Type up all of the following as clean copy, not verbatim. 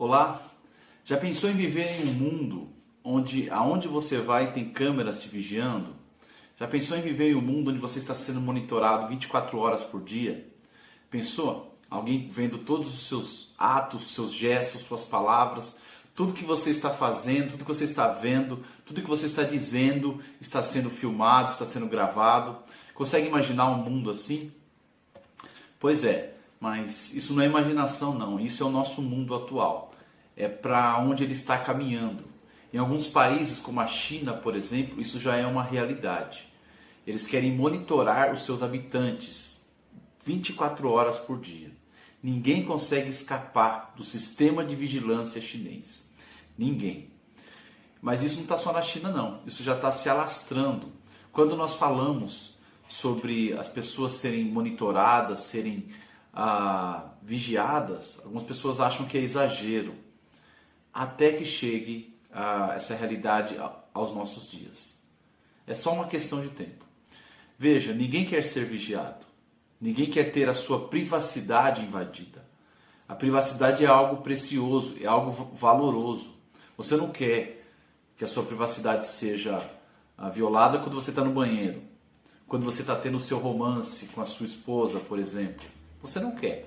Olá, já pensou em viver em um mundo onde aonde você vai tem câmeras te vigiando? Já pensou em viver em um mundo onde você está sendo monitorado 24 horas por dia? Pensou? Alguém vendo todos os seus atos, seus gestos, suas palavras, tudo que você está fazendo, tudo que você está vendo, tudo que você está dizendo está sendo filmado, está sendo gravado. Consegue imaginar um mundo assim? Pois é, mas isso não é imaginação não, isso é o nosso mundo atual. É para onde ele está caminhando. Em alguns países, como a China, por exemplo, isso já é uma realidade. Eles querem monitorar os seus habitantes 24 horas por dia. Ninguém consegue escapar do sistema de vigilância chinês. Ninguém. Mas isso não está só na China não, isso já está se alastrando. Quando nós falamos sobre as pessoas serem monitoradas, serem vigiadas, algumas pessoas acham que é exagero, até que chegue essa realidade aos nossos dias. É só uma questão de tempo. Veja, ninguém quer ser vigiado, ninguém quer ter a sua privacidade invadida. A privacidade é algo precioso, é algo valoroso. Você não quer que a sua privacidade seja violada quando você está no banheiro, quando você está tendo o seu romance com a sua esposa, por exemplo. Você não quer,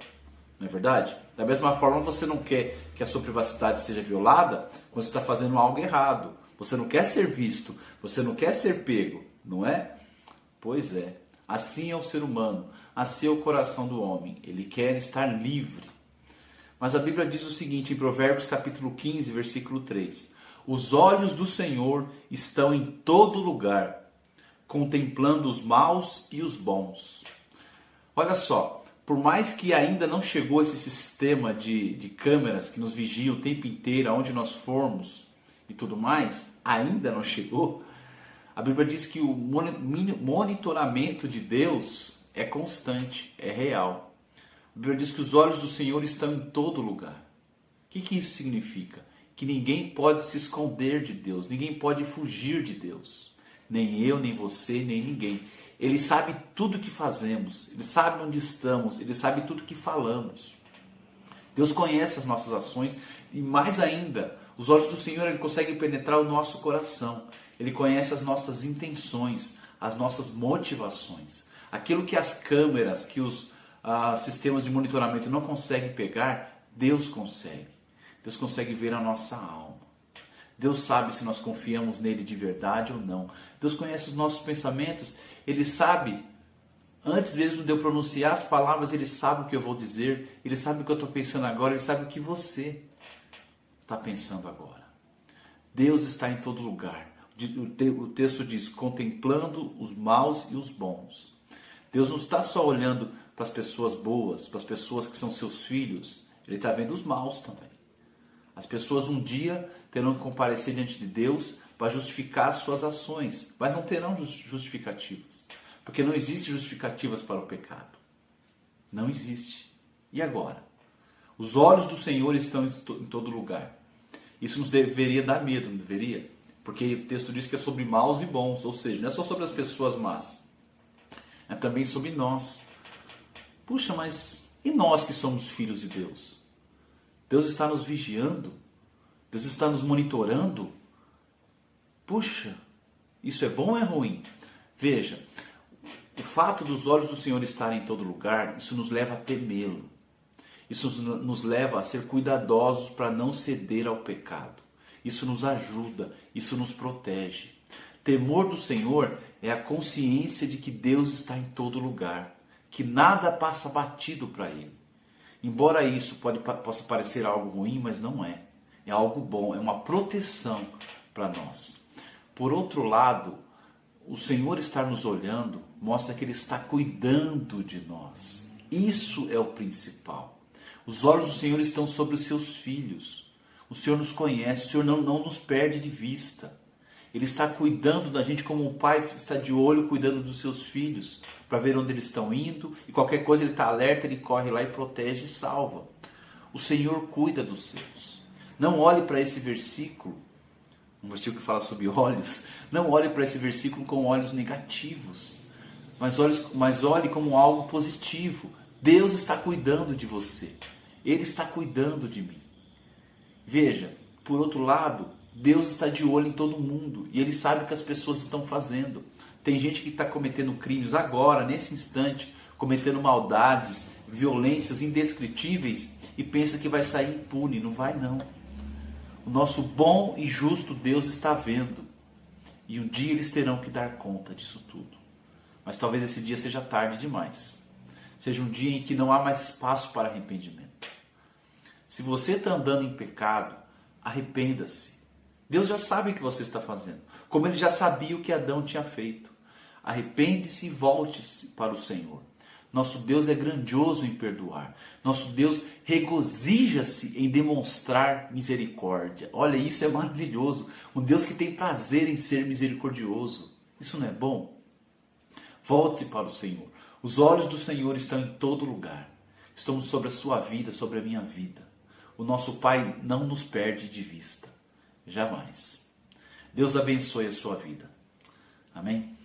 não é verdade? Da mesma forma, você não quer que a sua privacidade seja violada quando você está fazendo algo errado. Você não quer ser visto, você não quer ser pego, não é? Pois é, assim é o ser humano, assim é o coração do homem. Ele quer estar livre. Mas a Bíblia diz o seguinte, em Provérbios capítulo 15, versículo 3. Os olhos do Senhor estão em todo lugar, contemplando os maus e os bons. Olha só, por mais que ainda não chegou esse sistema de câmeras que nos vigia o tempo inteiro, aonde nós formos e tudo mais, ainda não chegou, a Bíblia diz que o monitoramento de Deus é constante, é real. A Bíblia diz que os olhos do Senhor estão em todo lugar. O que isso significa? Que ninguém pode se esconder de Deus, ninguém pode fugir de Deus. Nem eu, nem você, nem ninguém. Ele sabe tudo o que fazemos, Ele sabe onde estamos, Ele sabe tudo o que falamos. Deus conhece as nossas ações e mais ainda, os olhos do Senhor Ele consegue penetrar o nosso coração. Ele conhece as nossas intenções, as nossas motivações. Aquilo que as câmeras, que os sistemas de monitoramento não conseguem pegar, Deus consegue. Deus consegue ver a nossa alma. Deus sabe se nós confiamos nele de verdade ou não. Deus conhece os nossos pensamentos. Ele sabe, antes mesmo de eu pronunciar as palavras, Ele sabe o que eu vou dizer. Ele sabe o que eu estou pensando agora. Ele sabe o que você está pensando agora. Deus está em todo lugar. O texto diz, contemplando os maus e os bons. Deus não está só olhando para as pessoas boas, para as pessoas que são seus filhos. Ele está vendo os maus também. As pessoas um dia terão que comparecer diante de Deus para justificar as suas ações, mas não terão justificativas, porque não existe justificativas para o pecado. Não existe. E agora? Os olhos do Senhor estão em todo lugar. Isso nos deveria dar medo, não deveria? Porque o texto diz que é sobre maus e bons, ou seja, não é só sobre as pessoas más, é também sobre nós. Puxa, mas e nós que somos filhos de Deus? Deus está nos vigiando? Deus está nos monitorando? Puxa, isso é bom ou é ruim? Veja, o fato dos olhos do Senhor estarem em todo lugar, isso nos leva a temê-lo. Isso nos leva a ser cuidadosos para não ceder ao pecado. Isso nos ajuda, isso nos protege. Temor do Senhor é a consciência de que Deus está em todo lugar, que nada passa batido para Ele. Embora isso possa parecer algo ruim, mas não é. É algo bom, é uma proteção para nós. Por outro lado, o Senhor estar nos olhando mostra que Ele está cuidando de nós. Isso é o principal. Os olhos do Senhor estão sobre os seus filhos. O Senhor nos conhece, o Senhor não nos perde de vista. Ele está cuidando da gente como um pai está de olho cuidando dos seus filhos, para ver onde eles estão indo, e qualquer coisa ele está alerta, ele corre lá e protege e salva. O Senhor cuida dos seus. Não olhe para esse versículo, um versículo que fala sobre olhos, não olhe para esse versículo com olhos negativos, mas olhe como algo positivo. Deus está cuidando de você, Ele está cuidando de mim. Veja, por outro lado, Deus está de olho em todo mundo e Ele sabe o que as pessoas estão fazendo. Tem gente que está cometendo crimes agora, nesse instante, cometendo maldades, violências indescritíveis e pensa que vai sair impune. Não vai não. O nosso bom e justo Deus está vendo. E um dia eles terão que dar conta disso tudo. Mas talvez esse dia seja tarde demais. Seja um dia em que não há mais espaço para arrependimento. Se você está andando em pecado, arrependa-se. Deus já sabe o que você está fazendo. Como Ele já sabia o que Adão tinha feito. Arrepende-se e volte-se para o Senhor. Nosso Deus é grandioso em perdoar. Nosso Deus regozija-se em demonstrar misericórdia. Olha, isso é maravilhoso. Um Deus que tem prazer em ser misericordioso. Isso não é bom? Volte-se para o Senhor. Os olhos do Senhor estão em todo lugar. Estão sobre a sua vida, sobre a minha vida. O nosso Pai não nos perde de vista. Jamais. Deus abençoe a sua vida. Amém?